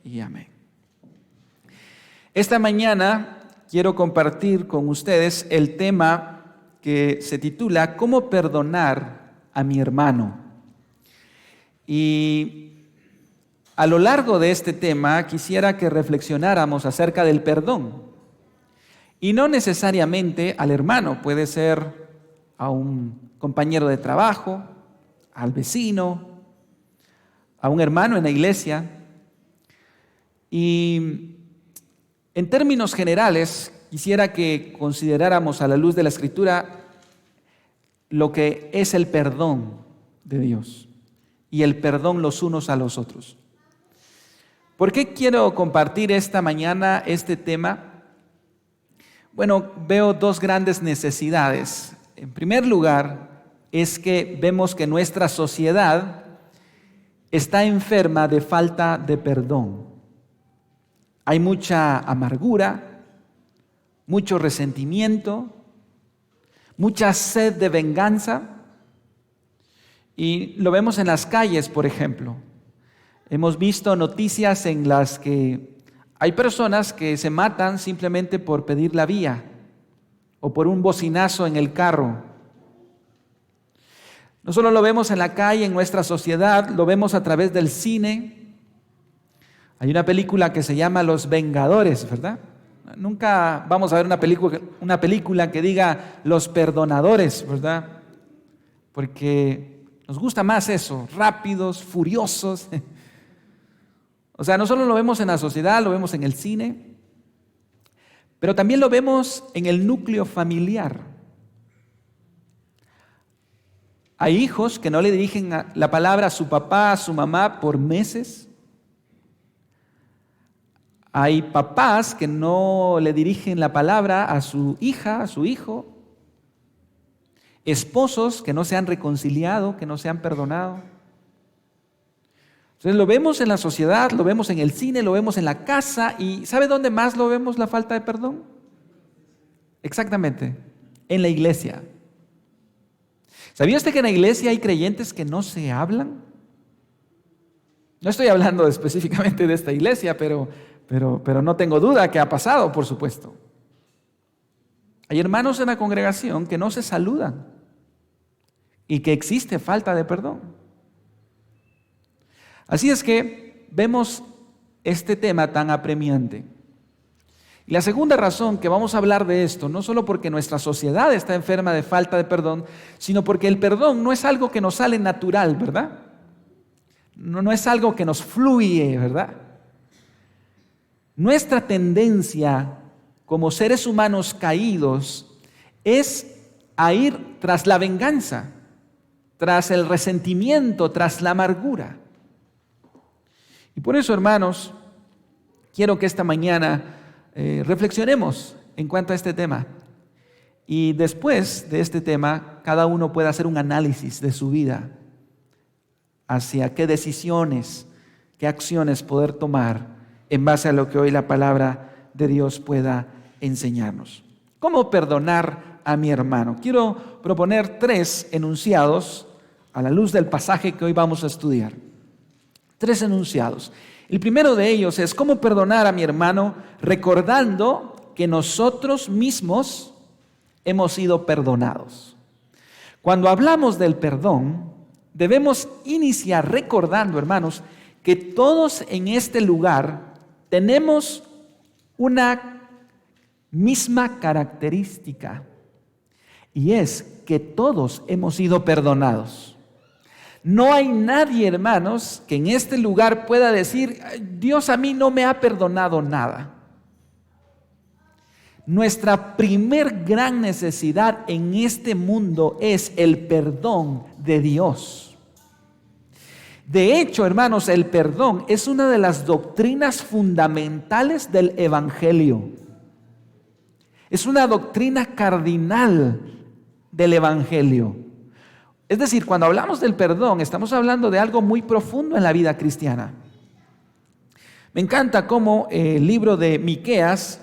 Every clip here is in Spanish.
y amén. Esta mañana quiero compartir con ustedes el tema que se titula ¿Cómo perdonar a mi hermano? Y a lo largo de este tema quisiera que reflexionáramos acerca del perdón. Y no necesariamente al hermano, puede ser a un compañero de trabajo, al vecino, a un hermano en la iglesia. Y en términos generales, quisiera que consideráramos a la luz de la Escritura lo que es el perdón de Dios y el perdón los unos a los otros. ¿Por qué quiero compartir esta mañana este tema? Bueno, veo dos grandes necesidades. En primer lugar, es que vemos que nuestra sociedad está enferma de falta de perdón. Hay mucha amargura, mucho resentimiento, mucha sed de venganza. Y lo vemos en las calles, por ejemplo. Hemos visto noticias en las que hay personas que se matan simplemente por pedir la vía o por un bocinazo en el carro. No solo lo vemos en la calle, en nuestra sociedad, lo vemos a través del cine. Hay una película que se llama Los Vengadores, ¿verdad? Nunca vamos a ver una película que diga Los Perdonadores, ¿verdad? Porque nos gusta más eso, rápidos, furiosos. O sea, no solo lo vemos en la sociedad, lo vemos en el cine, pero también lo vemos en el núcleo familiar. Hay hijos que no le dirigen la palabra a su papá, a su mamá por meses. Hay papás que no le dirigen la palabra a su hija, a su hijo. Esposos que no se han reconciliado, que no se han perdonado. Entonces lo vemos en la sociedad, lo vemos en el cine, lo vemos en la casa. ¿Y sabe dónde más lo vemos la falta de perdón? Exactamente, en la iglesia. ¿Sabía usted que en la iglesia hay creyentes que no se hablan? No estoy hablando específicamente de esta iglesia, pero no tengo duda que ha pasado, por supuesto. Hay hermanos en la congregación que no se saludan y que existe falta de perdón. Así es que vemos este tema tan apremiante. Y la segunda razón que vamos a hablar de esto, no solo porque nuestra sociedad está enferma de falta de perdón, sino porque el perdón no es algo que nos sale natural, ¿verdad? No es algo que nos fluye, ¿verdad? Nuestra tendencia como seres humanos caídos es a ir tras la venganza, tras el resentimiento, tras la amargura. Y por eso, hermanos, quiero que esta mañana reflexionemos en cuanto a este tema. Y después de este tema, cada uno pueda hacer un análisis de su vida hacia qué decisiones, qué acciones poder tomar en base a lo que hoy la palabra de Dios pueda enseñarnos. ¿Cómo perdonar a mi hermano? Quiero proponer 3 enunciados a la luz del pasaje que hoy vamos a estudiar. 3 enunciados. El primero de ellos es cómo perdonar a mi hermano recordando que nosotros mismos hemos sido perdonados. Cuando hablamos del perdón, debemos iniciar recordando, hermanos, que todos en este lugar tenemos una misma característica, y es que todos hemos sido perdonados. No hay nadie, hermanos, que en este lugar pueda decir, Dios a mí no me ha perdonado nada. Nuestra primer gran necesidad en este mundo es el perdón de Dios. De hecho, hermanos, el perdón es una de las doctrinas fundamentales del Evangelio. Es una doctrina cardinal del Evangelio. Es decir, cuando hablamos del perdón, estamos hablando de algo muy profundo en la vida cristiana. Me encanta cómo el libro de Miqueas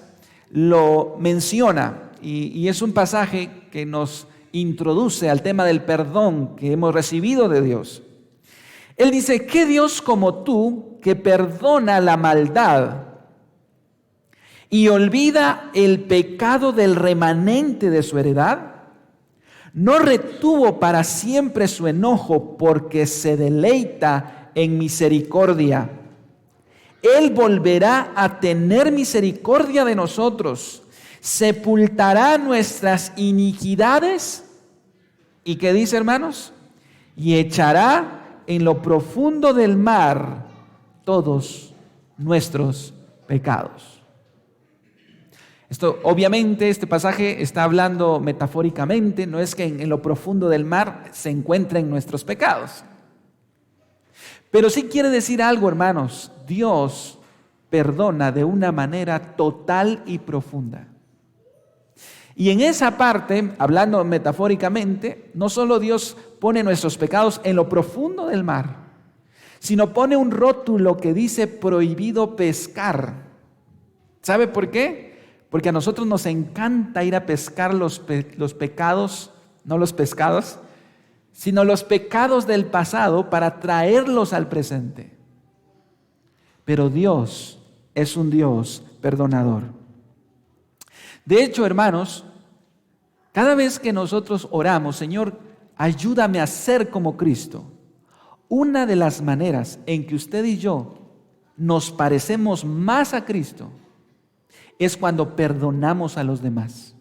lo menciona, y es un pasaje que nos introduce al tema del perdón que hemos recibido de Dios. Él dice, ¿qué Dios como tú que perdona la maldad y olvida el pecado del remanente de su heredad, no retuvo para siempre su enojo porque se deleita en misericordia. Él volverá a tener misericordia de nosotros, sepultará nuestras iniquidades y ¿qué dice, hermanos? Y echará en lo profundo del mar todos nuestros pecados. Esto, obviamente, este pasaje está hablando metafóricamente, no es que en lo profundo del mar se encuentren nuestros pecados. Pero sí quiere decir algo, hermanos. Dios perdona de una manera total y profunda. Y en esa parte, hablando metafóricamente, no solo Dios pone nuestros pecados en lo profundo del mar, sino pone un rótulo que dice prohibido pescar. ¿Sabe por qué? Porque a nosotros nos encanta ir a pescar los pecados, no los pescados, sino los pecados del pasado para traerlos al presente. Pero Dios es un Dios perdonador. De hecho, hermanos, cada vez que nosotros oramos, Señor, ayúdame a ser como Cristo, una de las maneras en que usted y yo nos parecemos más a Cristo es cuando perdonamos a los demás,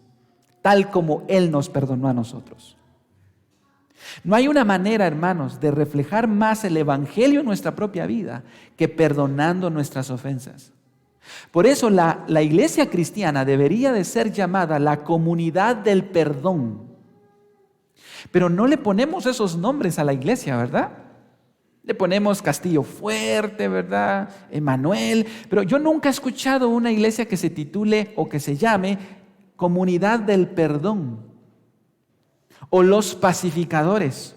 tal como Él nos perdonó a nosotros. No hay una manera, hermanos, de reflejar más el Evangelio en nuestra propia vida que perdonando nuestras ofensas. Por eso la iglesia cristiana debería de ser llamada la comunidad del perdón. Pero no le ponemos esos nombres a la iglesia, ¿verdad? Le ponemos Castillo Fuerte, ¿verdad? Emmanuel. Pero yo nunca he escuchado una iglesia que se titule o que se llame Comunidad del Perdón o los pacificadores.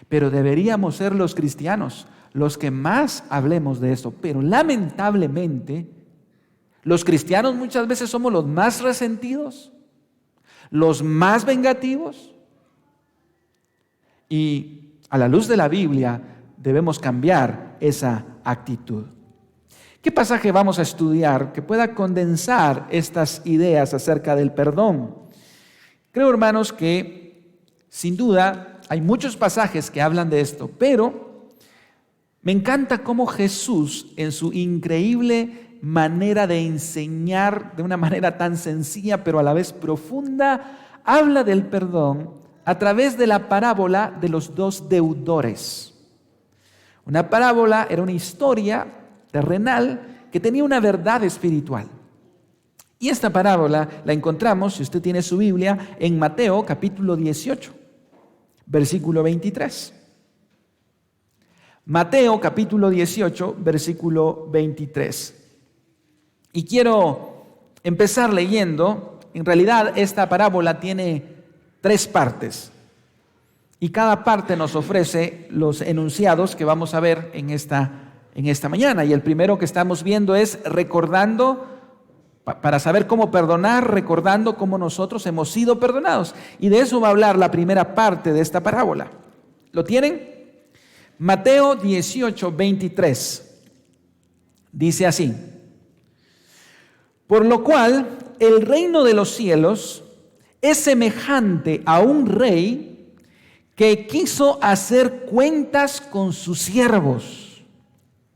Pero deberíamos ser los cristianos los que más hablemos de esto. Pero lamentablemente, los cristianos muchas veces somos los más resentidos, los más vengativos. Y a la luz de la Biblia debemos cambiar esa actitud. ¿Qué pasaje vamos a estudiar que pueda condensar estas ideas acerca del perdón? Creo, hermanos, que sin duda hay muchos pasajes que hablan de esto, pero me encanta cómo Jesús, en su increíble manera de enseñar de una manera tan sencilla pero a la vez profunda, habla del perdón a través de la parábola de los dos deudores. Una parábola era una historia terrenal que tenía una verdad espiritual. Y esta parábola la encontramos, si usted tiene su Biblia, en Mateo capítulo 18, versículo 23. Mateo capítulo 18, versículo 23. Y quiero empezar leyendo. En realidad esta parábola tiene 3 partes. Y cada parte nos ofrece los enunciados que vamos a ver en esta mañana. Y el primero que estamos viendo es recordando, para saber cómo perdonar, recordando cómo nosotros hemos sido perdonados. Y de eso va a hablar la primera parte de esta parábola. ¿Lo tienen? Mateo 18, 23. Dice así: por lo cual el reino de los cielos es semejante a un rey que quiso hacer cuentas con sus siervos.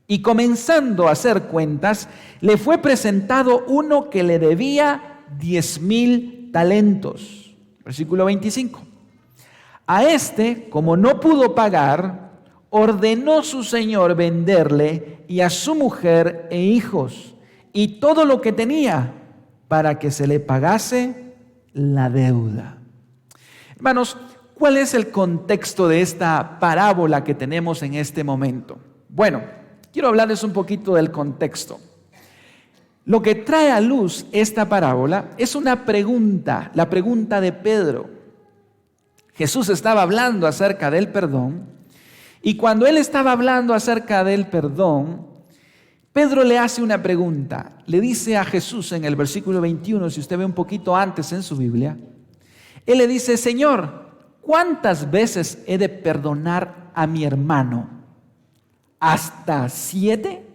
Y comenzando a hacer cuentas, le fue presentado uno que le debía 10,000 talentos. Versículo 25. A este, como no pudo pagar, ordenó su señor venderle y a su mujer e hijos y todo lo que tenía para que se le pagase la deuda. Hermanos, ¿cuál es el contexto de esta parábola que tenemos en este momento? Bueno, quiero hablarles un poquito del contexto. Lo que trae a luz esta parábola es una pregunta, la pregunta de Pedro. Jesús estaba hablando acerca del perdón. Y cuando él estaba hablando acerca del perdón, Pedro le hace una pregunta. Le dice a Jesús en el versículo 21, si usted ve un poquito antes en su Biblia, él le dice: Señor, ¿cuántas veces he de perdonar a mi hermano? ¿Hasta 7?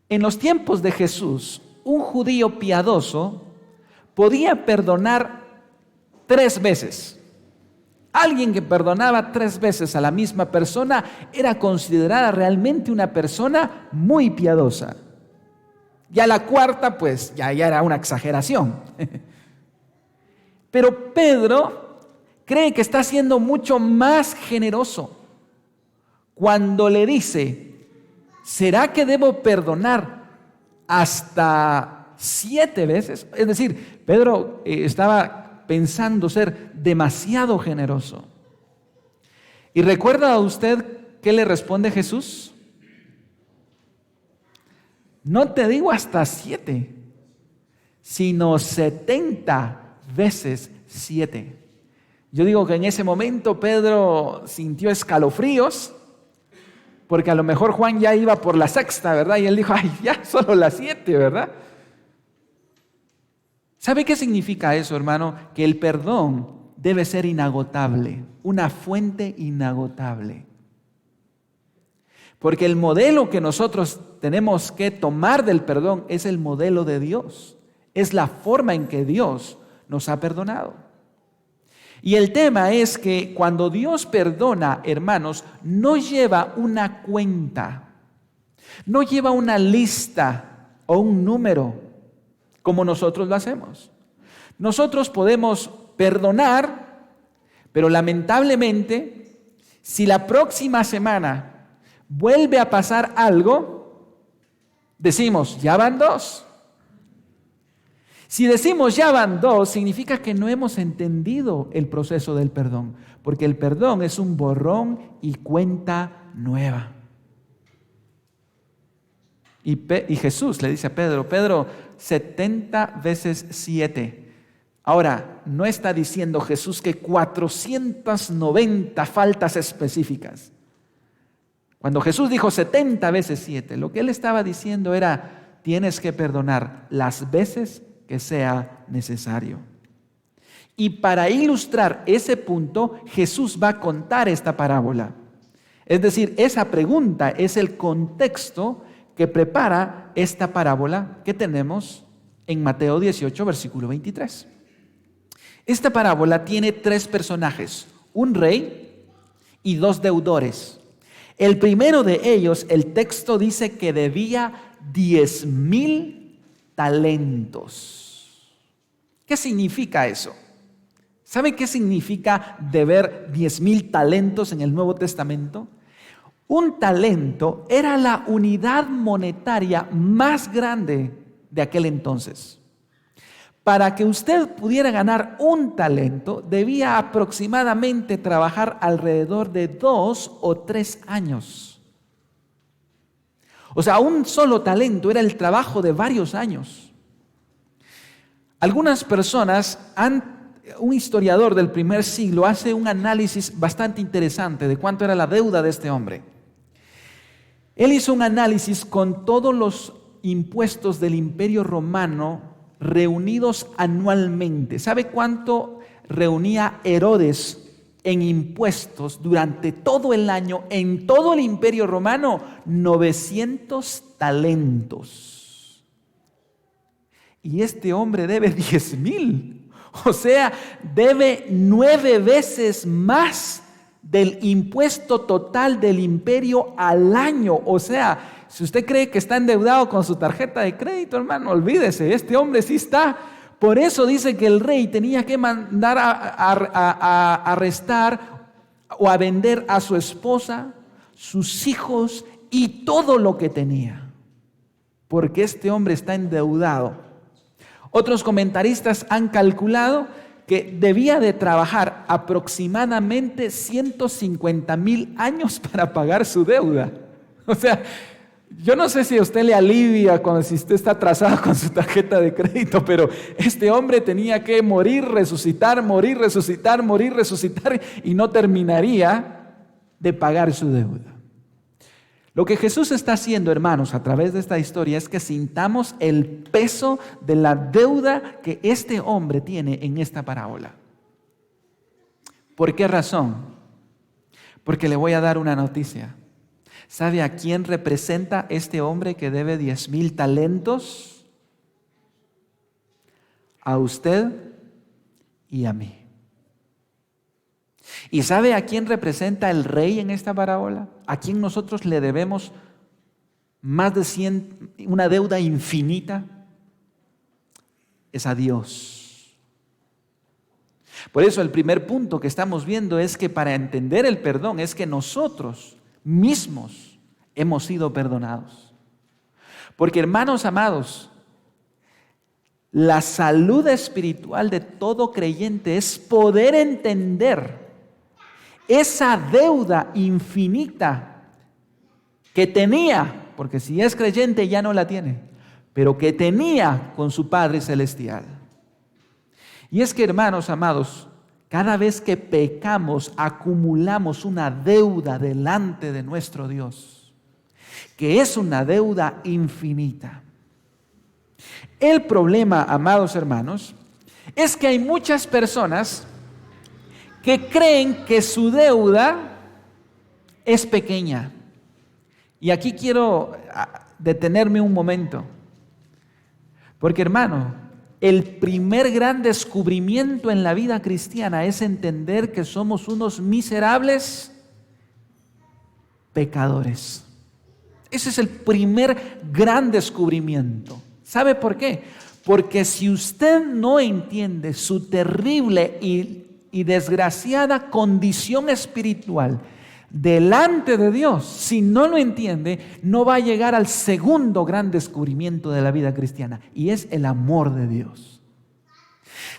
En los tiempos de Jesús, un judío piadoso podía perdonar 3 veces. Alguien que perdonaba 3 veces a la misma persona era considerada realmente una persona muy piadosa. Ya la cuarta, pues, ya era una exageración. Pero Pedro cree que está siendo mucho más generoso cuando le dice: ¿será que debo perdonar hasta 7 veces? Es decir, Pedro estaba pensando ser demasiado generoso. ¿Y recuerda usted qué le responde Jesús? No te digo hasta 7, sino 70 veces 7. Yo digo que en ese momento Pedro sintió escalofríos, porque a lo mejor Juan ya iba por la 6ª, ¿verdad? Y él dijo: ay, ya solo la 7, ¿verdad? ¿Sabe qué significa eso, hermano? Que el perdón debe ser inagotable, una fuente inagotable. Porque el modelo que nosotros tenemos que tomar del perdón es el modelo de Dios. Es la forma en que Dios nos ha perdonado. Y el tema es que cuando Dios perdona, hermanos, no lleva una cuenta, no lleva una lista o un número como nosotros lo hacemos. Nosotros podemos perdonar, pero lamentablemente, si la próxima semana vuelve a pasar algo, decimos: ya van 2. Si decimos ya van 2, significa que no hemos entendido el proceso del perdón, porque el perdón es un borrón y cuenta nueva. Y Jesús le dice a Pedro: Pedro, 70 veces 7. Ahora, no está diciendo Jesús que 490 faltas específicas. Cuando Jesús dijo 70 veces 7, lo que él estaba diciendo era: tienes que perdonar las veces que sea necesario. Y para ilustrar ese punto, Jesús va a contar esta parábola. Es decir, esa pregunta es el contexto que prepara esta parábola que tenemos en Mateo 18, versículo 23. Esta parábola tiene 3 personajes: un rey y 2 deudores. El primero de ellos, el texto dice que debía 10,000 talentos. ¿Qué significa eso? ¿Sabe qué significa deber 10,000 talentos en el Nuevo Testamento? Un talento era la unidad monetaria más grande de aquel entonces. Para que usted pudiera ganar un talento, debía aproximadamente trabajar alrededor de 2 o 3 años. O sea, un solo talento era el trabajo de varios años. Algunas personas, un historiador del primer siglo hace un análisis bastante interesante de cuánto era la deuda de este hombre. Él hizo un análisis con todos los impuestos del Imperio Romano reunidos anualmente. ¿Sabe cuánto reunía Herodes en impuestos durante todo el año en todo el Imperio Romano? 900 talentos. Y este hombre debe 10,000. O sea, debe 9 veces más del impuesto total del imperio al año. O sea, si usted cree que está endeudado con su tarjeta de crédito, hermano, olvídese, este hombre sí está. Por eso dice que el rey tenía que mandar a arrestar o a vender a su esposa, sus hijos y todo lo que tenía, porque este hombre está endeudado. Otros comentaristas han calculado que debía de trabajar aproximadamente 150,000 años para pagar su deuda. O sea, yo no sé si a usted le alivia si usted está atrasado con su tarjeta de crédito, pero este hombre tenía que morir, resucitar, morir, resucitar, morir, resucitar, y no terminaría de pagar su deuda. Lo que Jesús está haciendo, hermanos, a través de esta historia es que sintamos el peso de la deuda que este hombre tiene en esta parábola. ¿Por qué razón? Porque le voy a dar una noticia. ¿Sabe a quién representa este hombre que debe 10,000 talentos? A usted y a mí. ¿Y sabe a quién representa el rey en esta parábola? ¿A quién nosotros le debemos más de 100, una deuda infinita? Es a Dios. Por eso el primer punto que estamos viendo es que para entender el perdón es que nosotros mismos hemos sido perdonados. Porque, hermanos amados, la salud espiritual de todo creyente es poder entender esa deuda infinita que tenía, porque si es creyente ya no la tiene, pero que tenía con su Padre Celestial. Y es que, hermanos amados, cada vez que pecamos acumulamos una deuda delante de nuestro Dios, que es una deuda infinita. El problema, amados hermanos, es que hay muchas personas que creen que su deuda es pequeña. Y aquí quiero detenerme un momento. Porque, hermano, el primer gran descubrimiento en la vida cristiana es entender que somos unos miserables pecadores. Ese es el primer gran descubrimiento. ¿Sabe por qué? Porque si usted no entiende su terrible y desgraciada condición espiritual delante de Dios, si no lo entiende, no va a llegar al segundo gran descubrimiento de la vida cristiana, y es el amor de Dios.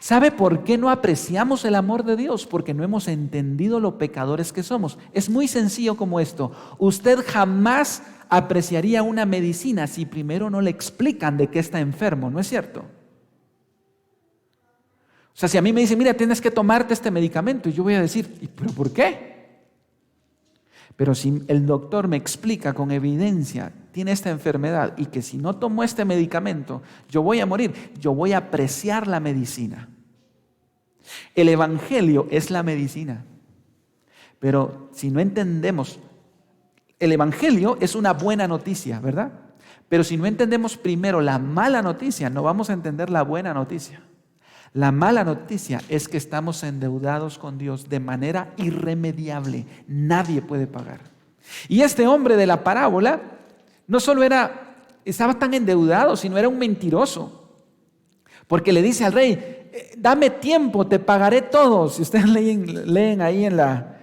¿Sabe por qué no apreciamos el amor de Dios? Porque no hemos entendido lo pecadores que somos. Es muy sencillo como esto. Usted jamás apreciaría una medicina si primero no le explican de qué está enfermo, ¿no es cierto? O sea, si a mí me dicen, mira, tienes que tomarte este medicamento, y yo voy a decir, ¿pero por qué? Pero si el doctor me explica con evidencia, tiene esta enfermedad y que si no tomo este medicamento, yo voy a morir, yo voy a apreciar la medicina. El Evangelio es la medicina. Pero si no entendemos, el Evangelio es una buena noticia, ¿verdad? Pero si no entendemos primero la mala noticia, no vamos a entender la buena noticia. La mala noticia es que estamos endeudados con Dios de manera irremediable. Nadie puede pagar. Y este hombre de la parábola no solo estaba tan endeudado, sino era un mentiroso. Porque le dice al rey, dame tiempo, te pagaré todo. Si ustedes leen ahí en la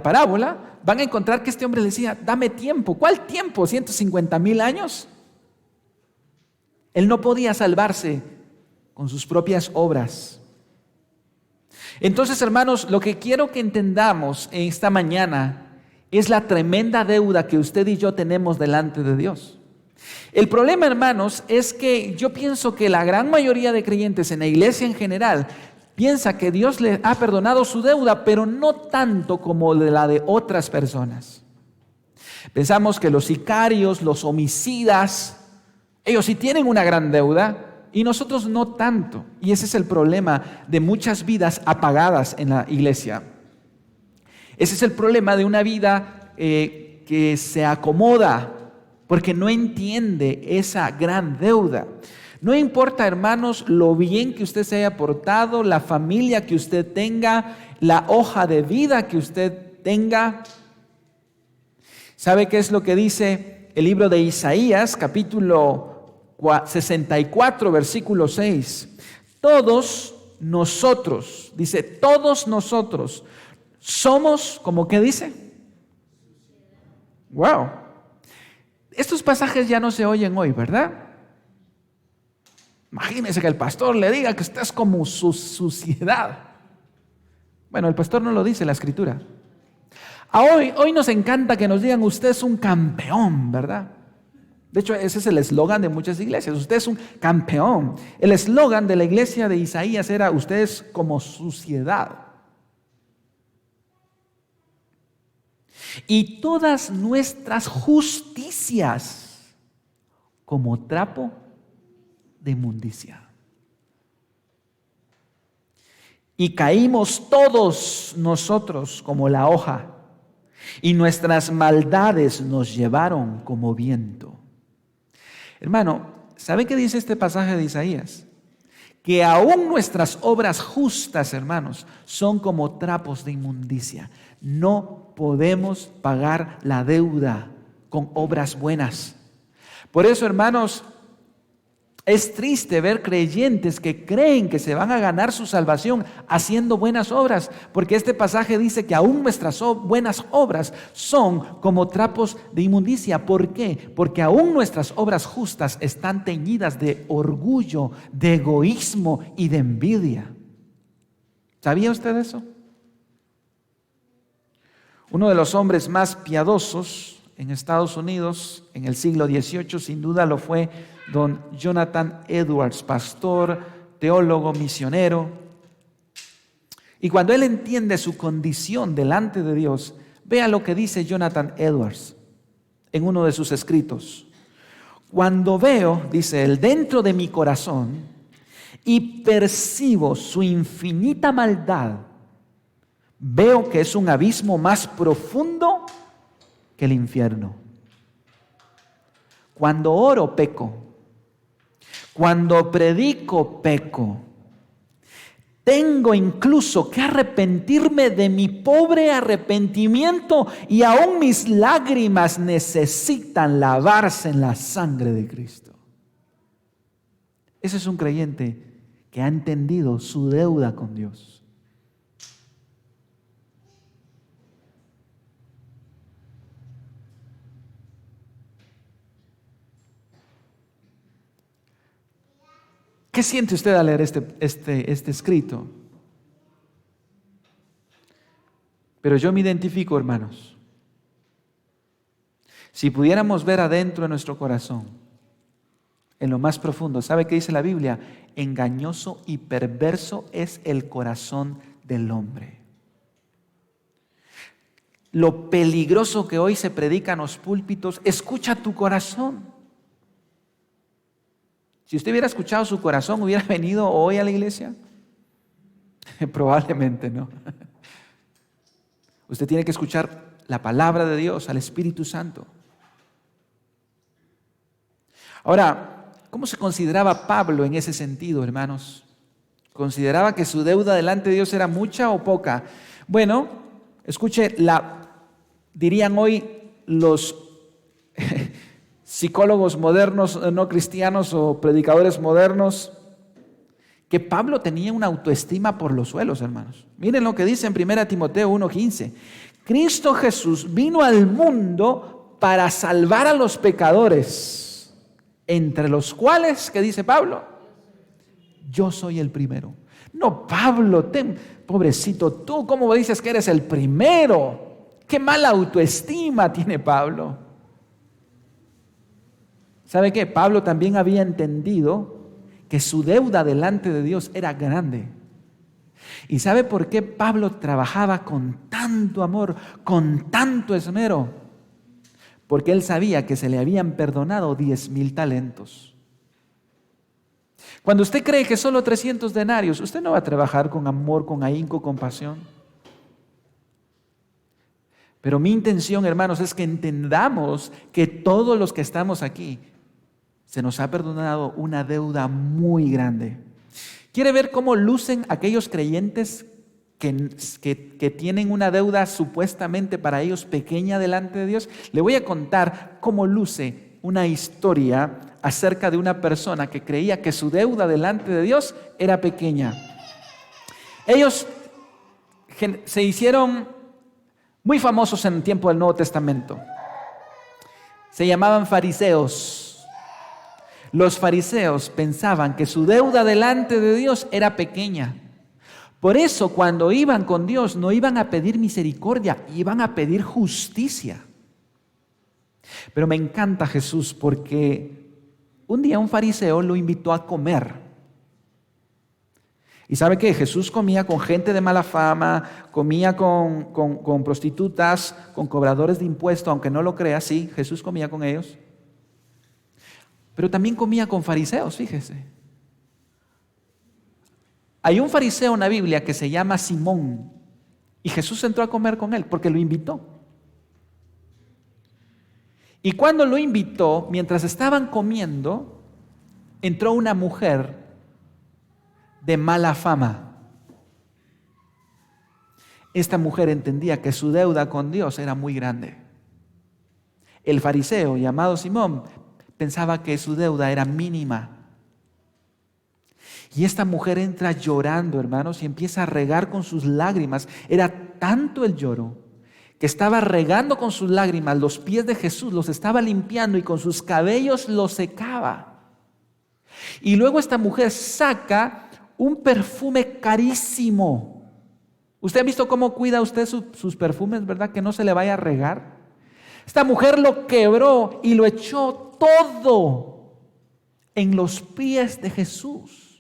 parábola, van a encontrar que este hombre le decía, dame tiempo. ¿Cuál tiempo? ¿150,000 años? Él no podía salvarse con sus propias obras. Entonces, hermanos, lo que quiero que entendamos en esta mañana es la tremenda deuda que usted y yo tenemos delante de Dios. El problema, hermanos, es que yo pienso que la gran mayoría de creyentes en la iglesia en general piensa que Dios le ha perdonado su deuda, pero no tanto como la de otras personas. Pensamos que los sicarios, los homicidas, ellos sí tienen una gran deuda y nosotros no tanto. Y ese es el problema de muchas vidas apagadas en la iglesia. Ese es el problema de una vida que se acomoda porque no entiende esa gran deuda. No importa, hermanos, lo bien que usted se haya portado, la familia que usted tenga, la hoja de vida que usted tenga. ¿Sabe qué es lo que dice el libro de Isaías, capítulo 64, versículo 6? Todos nosotros, dice, todos nosotros somos, ¿cómo que dice? Wow. Estos pasajes ya no se oyen hoy, ¿verdad? Imagínese que el pastor le diga que usted es como su suciedad. Bueno, el pastor no lo dice la escritura. Hoy nos encanta que nos digan, usted es un campeón, ¿verdad? De hecho, ese es el eslogan de muchas iglesias. Usted es un campeón. El eslogan de la iglesia de Isaías era, usted es como suciedad. Y todas nuestras justicias como trapo de inmundicia. y caímos todos nosotros como la hoja, y nuestras maldades nos llevaron como viento. Hermano, ¿sabe qué dice este pasaje de Isaías? Que aún nuestras obras justas, hermanos, son como trapos de inmundicia. No podemos pagar la deuda con obras buenas. Por eso, hermanos, es triste ver creyentes que creen que se van a ganar su salvación haciendo buenas obras, porque este pasaje dice que aún nuestras buenas obras son como trapos de inmundicia. ¿Por qué? Porque aún nuestras obras justas están teñidas de orgullo, de egoísmo y de envidia. ¿Sabía usted eso? Uno de los hombres más piadosos en Estados Unidos en el siglo XVIII, sin duda lo fue don Jonathan Edwards, pastor, teólogo, misionero. Y cuando él entiende su condición delante de Dios, vea lo que dice Jonathan Edwards en uno de sus escritos. Cuando veo, dice él, dentro de mi corazón y percibo su infinita maldad, veo que es un abismo más profundo que el infierno. Cuando oro, peco. Cuando predico, peco. Tengo incluso que arrepentirme de mi pobre arrepentimiento y aún mis lágrimas necesitan lavarse en la sangre de Cristo. Ese es un creyente que ha entendido su deuda con Dios. ¿Qué siente usted al leer este escrito? Pero yo me identifico, hermanos. Si pudiéramos ver adentro de nuestro corazón, en lo más profundo, ¿sabe qué dice la Biblia? Engañoso y perverso es el corazón del hombre. Lo peligroso que hoy se predica en los púlpitos, escucha tu corazón. Si usted hubiera escuchado su corazón, ¿hubiera venido hoy a la iglesia? Probablemente no. Usted tiene que escuchar la palabra de Dios, al Espíritu Santo. Ahora, ¿cómo se consideraba Pablo en ese sentido, hermanos? ¿Consideraba que su deuda delante de Dios era mucha o poca? Bueno, escuche, dirían hoy los psicólogos modernos, no cristianos o predicadores modernos, que Pablo tenía una autoestima por los suelos, hermanos. Miren lo que dice en 1 Timoteo 1:15. Cristo Jesús vino al mundo para salvar a los pecadores, entre los cuales, ¿qué dice Pablo? Yo soy el primero. No, Pablo, pobrecito tú, ¿cómo dices que eres el primero? Qué mala autoestima tiene Pablo. ¿Sabe qué? Pablo también había entendido que su deuda delante de Dios era grande. ¿Y sabe por qué Pablo trabajaba con tanto amor, con tanto esmero? Porque él sabía que se le habían perdonado 10,000 talentos. Cuando usted cree que solo 300 denarios, usted no va a trabajar con amor, con ahínco, con pasión. Pero mi intención, hermanos, es que entendamos que todos los que estamos aquí, se nos ha perdonado una deuda muy grande. ¿Quiere ver cómo lucen aquellos creyentes que tienen una deuda supuestamente para ellos pequeña delante de Dios? Le voy a contar cómo luce una historia acerca de una persona que creía que su deuda delante de Dios era pequeña. Ellos se hicieron muy famosos en el tiempo del Nuevo Testamento. Se llamaban fariseos. Los fariseos pensaban que su deuda delante de Dios era pequeña. Por eso cuando iban con Dios no iban a pedir misericordia, iban a pedir justicia. Pero me encanta Jesús porque un día un fariseo lo invitó a comer. ¿Y sabe qué? Jesús comía con gente de mala fama, comía con prostitutas, con cobradores de impuestos, aunque no lo crea, sí, Jesús comía con ellos. Pero también comía con fariseos, fíjese. Hay un fariseo en la Biblia que se llama Simón y Jesús entró a comer con él porque lo invitó. Y cuando lo invitó, mientras estaban comiendo, entró una mujer de mala fama. Esta mujer entendía que su deuda con Dios era muy grande. El fariseo llamado Simón pensaba que su deuda era mínima. Y esta mujer entra llorando, hermanos, y empieza a regar con sus lágrimas. Era tanto el lloro que estaba regando con sus lágrimas los pies de Jesús, los estaba limpiando y con sus cabellos los secaba. Y luego esta mujer saca un perfume carísimo. ¿Usted ha visto cómo cuida usted sus perfumes, verdad? Que no se le vaya a regar. Esta mujer lo quebró y lo echó todo en los pies de Jesús.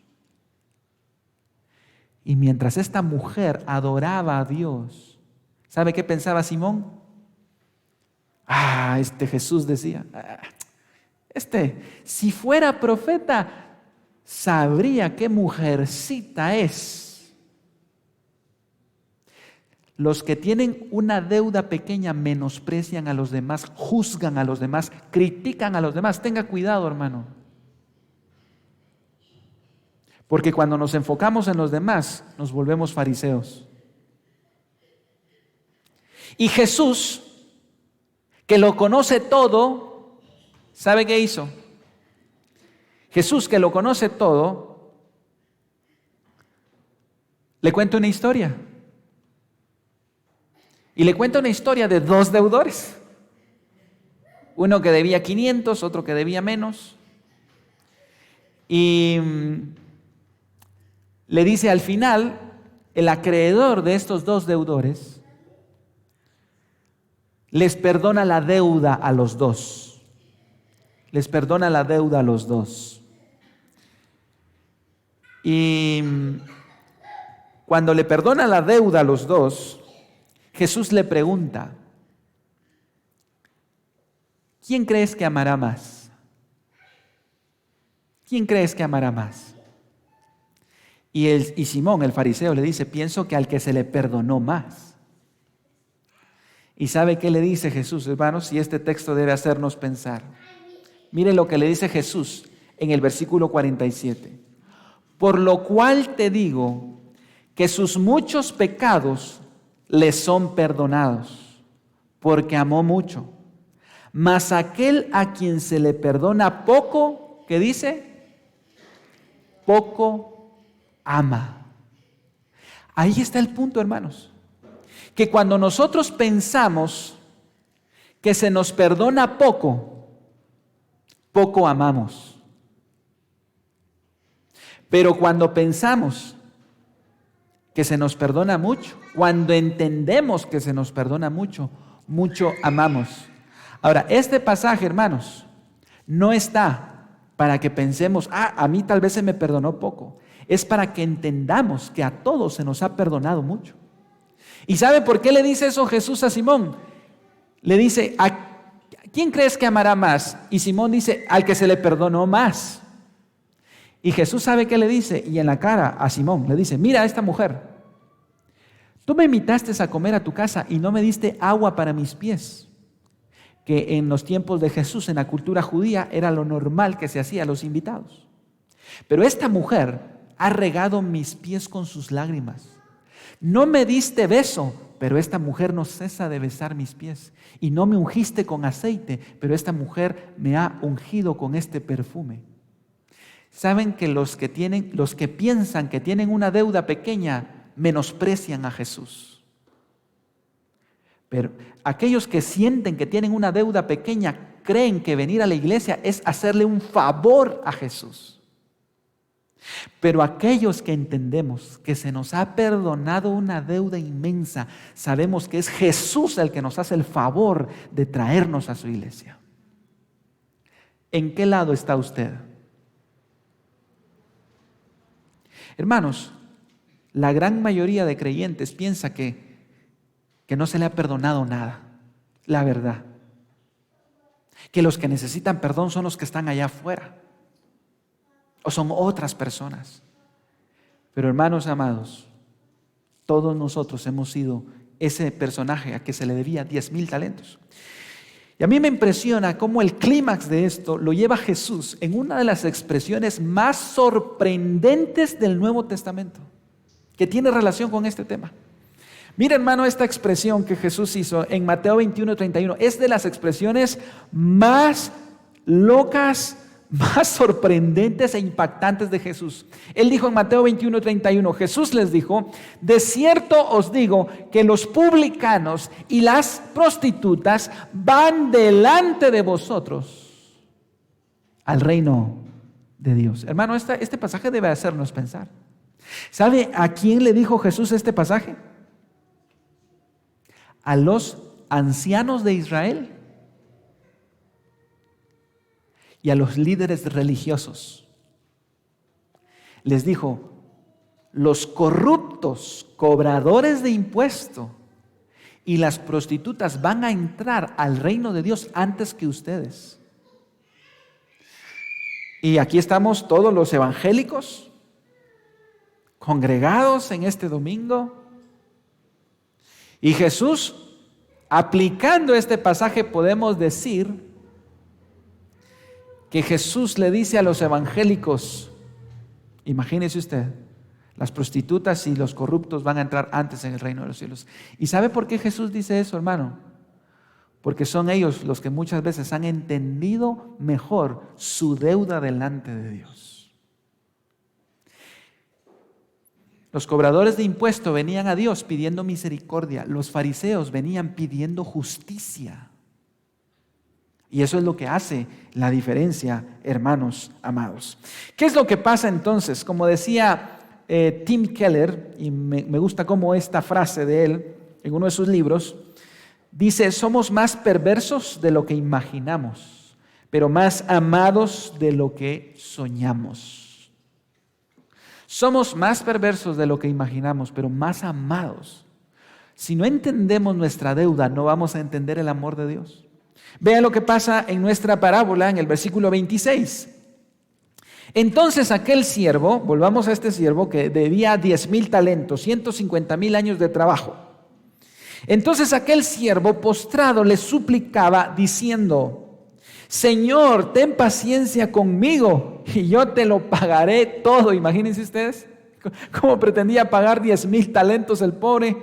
Y mientras esta mujer adoraba a Dios, ¿sabe qué pensaba Simón? Jesús decía, si fuera profeta, sabría qué mujercita es. Los que tienen una deuda pequeña menosprecian a los demás, juzgan a los demás, critican a los demás. Tenga cuidado, hermano. Porque cuando nos enfocamos en los demás, nos volvemos fariseos. Y Jesús, que lo conoce todo, ¿sabe qué hizo? Jesús, que lo conoce todo, le cuenta una historia. Y le cuenta una historia de dos deudores. Uno que debía 500, otro que debía menos. Y le dice al final, el acreedor de estos dos deudores les perdona la deuda a los dos. Les perdona la deuda a los dos. Y cuando le perdona la deuda a los dos, Jesús le pregunta, ¿quién crees que amará más? ¿Quién crees que amará más? Y Simón, el fariseo, le dice, pienso que al que se le perdonó más. ¿Y sabe qué le dice Jesús, hermanos? Y este texto debe hacernos pensar. Mire lo que le dice Jesús en el versículo 47. Por lo cual te digo que sus muchos pecados le son perdonados, porque amó mucho. Mas aquel a quien se le perdona poco, ¿qué dice? Poco ama. Ahí está el punto, hermanos. Que cuando nosotros pensamos que se nos perdona poco, poco amamos. Pero cuando pensamos que se nos perdona mucho, cuando entendemos que se nos perdona mucho, mucho amamos. Ahora, este pasaje, hermanos, no está para que pensemos, a mí tal vez se me perdonó poco. Es para que entendamos que a todos se nos ha perdonado mucho. ¿Y sabe por qué le dice eso Jesús a Simón? Le dice, ¿a quién crees que amará más? Y Simón dice, al que se le perdonó más. Y Jesús sabe qué le dice, y en la cara a Simón le dice, mira a esta mujer, tú me invitaste a comer a tu casa y no me diste agua para mis pies. Que en los tiempos de Jesús, en la cultura judía, era lo normal que se hacía a los invitados. Pero esta mujer ha regado mis pies con sus lágrimas. No me diste beso, pero esta mujer no cesa de besar mis pies. Y no me ungiste con aceite, pero esta mujer me ha ungido con este perfume. Saben que los que piensan que tienen una deuda pequeña, menosprecian a Jesús. Pero aquellos que sienten que tienen una deuda pequeña, creen que venir a la iglesia es hacerle un favor a Jesús. Pero aquellos que entendemos que se nos ha perdonado una deuda inmensa, sabemos que es Jesús el que nos hace el favor de traernos a su iglesia. ¿En qué lado está usted? Hermanos, la gran mayoría de creyentes piensa que no se le ha perdonado nada, la verdad. Que los que necesitan perdón son los que están allá afuera. O son otras personas. Pero hermanos amados, todos nosotros hemos sido ese personaje a que se le debía 10,000 talentos. Y a mí me impresiona cómo el clímax de esto lo lleva Jesús en una de las expresiones más sorprendentes del Nuevo Testamento, que tiene relación con este tema. Mira, hermano, esta expresión que Jesús hizo en Mateo 21:31 es de las expresiones más locas, más sorprendentes e impactantes de Jesús. Él dijo en Mateo 21:31, Jesús les dijo: de cierto os digo que los publicanos y las prostitutas van delante de vosotros al reino de Dios. Hermano, este pasaje debe hacernos pensar. ¿Sabe a quién le dijo Jesús este pasaje? A los ancianos de Israel y a los líderes religiosos. Les dijo: los corruptos, cobradores de impuesto y las prostitutas van a entrar al reino de Dios antes que ustedes. Y aquí estamos todos los evangélicos congregados en este domingo. Y Jesús, aplicando este pasaje, podemos decir que Jesús le dice a los evangélicos: imagínese usted, las prostitutas y los corruptos van a entrar antes en el reino de los cielos. ¿Y sabe por qué Jesús dice eso, hermano? Porque son ellos los que muchas veces han entendido mejor su deuda delante de Dios. Los cobradores de impuesto venían a Dios pidiendo misericordia. Los fariseos venían pidiendo justicia. Y eso es lo que hace la diferencia, hermanos amados. ¿Qué es lo que pasa entonces? Como decía Tim Keller, y me gusta como esta frase de él en uno de sus libros, dice: somos más perversos de lo que imaginamos, pero más amados de lo que soñamos. Somos más perversos de lo que imaginamos, pero más amados. Si no entendemos nuestra deuda, no vamos a entender el amor de Dios. Vea lo que pasa en nuestra parábola en el versículo 26. Entonces aquel siervo, volvamos a este siervo que debía 10,000 talentos, 150,000 años de trabajo. Entonces aquel siervo postrado le suplicaba diciendo: Señor, ten paciencia conmigo y yo te lo pagaré todo. Imagínense ustedes cómo pretendía pagar 10,000 talentos el pobre.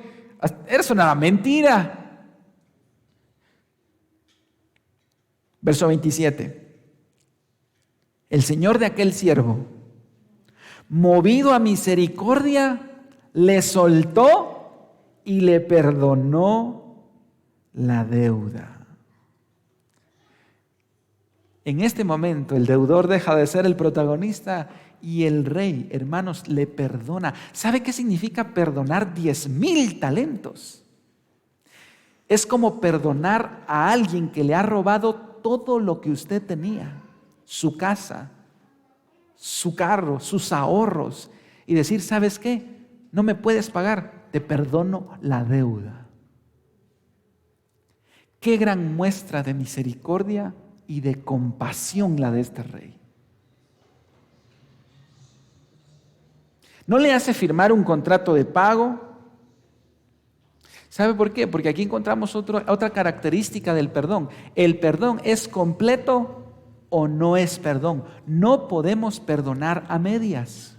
Era una mentira. Verso 27. El señor de aquel siervo, movido a misericordia, le soltó y le perdonó la deuda. En este momento el deudor deja de ser el protagonista y el rey, hermanos, le perdona. ¿Sabe qué significa perdonar 10,000 talentos? Es como perdonar a alguien que le ha robado todo lo que usted tenía, su casa, su carro, sus ahorros, y decir: ¿sabes qué? No me puedes pagar, te perdono la deuda. Qué gran muestra de misericordia y de compasión la de este rey. No le hace firmar un contrato de pago. ¿Sabe por qué? Porque aquí encontramos otra característica del perdón. El perdón es completo o no es perdón. No podemos perdonar a medias.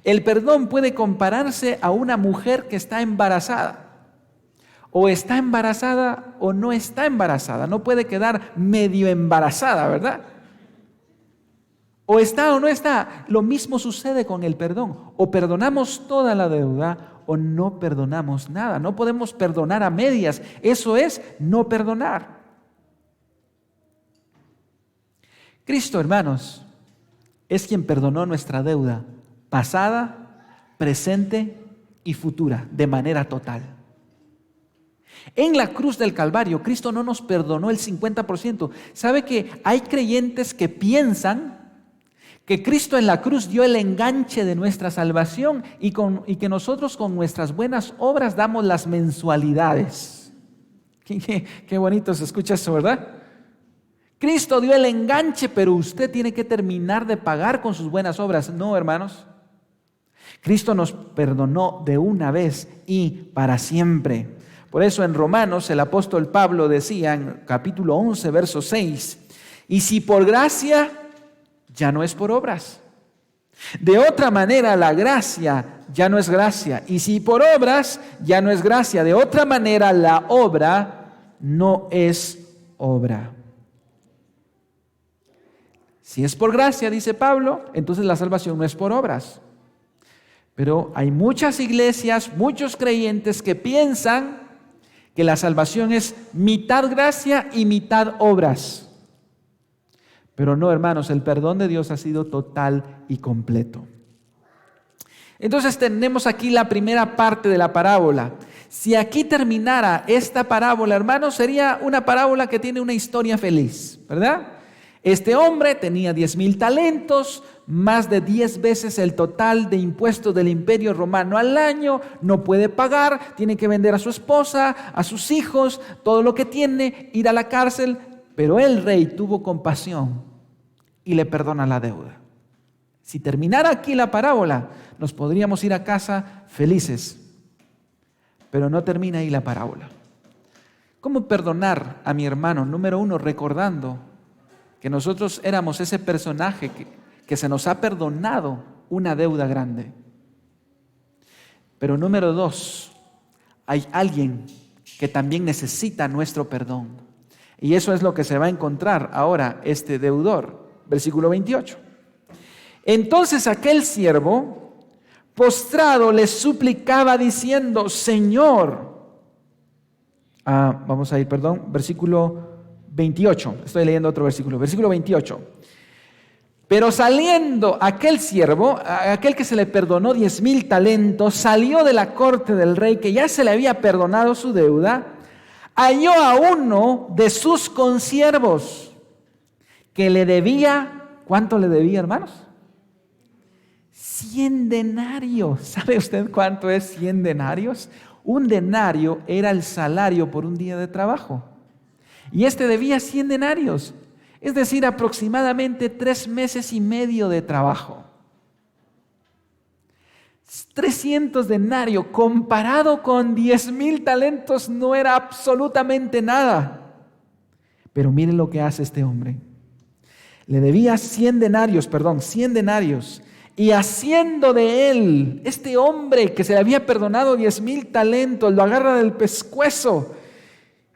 El perdón puede compararse a una mujer que está embarazada. O está embarazada o no está embarazada. No puede quedar medio embarazada, ¿verdad? O está o no está. Lo mismo sucede con el perdón. O perdonamos toda la deuda o no perdonamos nada. No podemos perdonar a medias. Eso es no perdonar. Cristo, hermanos, es quien perdonó nuestra deuda pasada, presente y futura de manera total. En la cruz del Calvario, Cristo no nos perdonó el 50%. ¿Sabe que hay creyentes que piensan que Cristo en la cruz dio el enganche de nuestra salvación y que nosotros con nuestras buenas obras damos las mensualidades? Qué bonito se escucha eso, ¿verdad? Cristo dio el enganche, pero usted tiene que terminar de pagar con sus buenas obras. No, hermanos. Cristo nos perdonó de una vez y para siempre. Por eso en Romanos el apóstol Pablo decía en capítulo 11, verso 6, y si por gracia, ya no es por obras. De otra manera la gracia ya no es gracia, y si por obras, ya no es gracia. De otra manera la obra no es obra. Si es por gracia, dice Pablo, entonces la salvación no es por obras. Pero hay muchas iglesias, muchos creyentes que piensan que la salvación es mitad gracia y mitad obras. Pero no, hermanos, el perdón de Dios ha sido total y completo. Entonces tenemos aquí la primera parte de la parábola. Si aquí terminara esta parábola, hermanos, sería una parábola que tiene una historia feliz, ¿verdad? Este hombre tenía 10,000 talentos, más de 10 veces el total de impuestos del Imperio Romano al año, no puede pagar, tiene que vender a su esposa, a sus hijos, todo lo que tiene, ir a la cárcel, pero el rey tuvo compasión y le perdona la deuda. Si terminara aquí la parábola, nos podríamos ir a casa felices, pero no termina ahí la parábola. ¿Cómo perdonar a mi hermano? Número 1, recordando que nosotros éramos ese personaje que se nos ha perdonado una deuda grande. Pero número 2, hay alguien que también necesita nuestro perdón. Y eso es lo que se va a encontrar ahora este deudor. Versículo 28. Entonces aquel siervo, postrado, le suplicaba diciendo, Señor, versículo 28, estoy leyendo otro versículo, versículo 28. Pero saliendo aquel siervo, aquel que se le perdonó 10,000 talentos, salió de la corte del rey, que ya se le había perdonado su deuda, halló a uno de sus consiervos que le debía, ¿cuánto le debía, hermanos? 100 denarios. ¿Sabe usted cuánto es 100 denarios? Un denario era el salario por un día de trabajo. Y este debía 100 denarios, es decir, aproximadamente 3 meses y medio de trabajo. 300 denarios comparado con 10,000 talentos no era absolutamente nada. Pero miren lo que hace este hombre. Le debía 100 denarios, y haciendo de él, este hombre que se le había perdonado 10,000 talentos, lo agarra del pescuezo,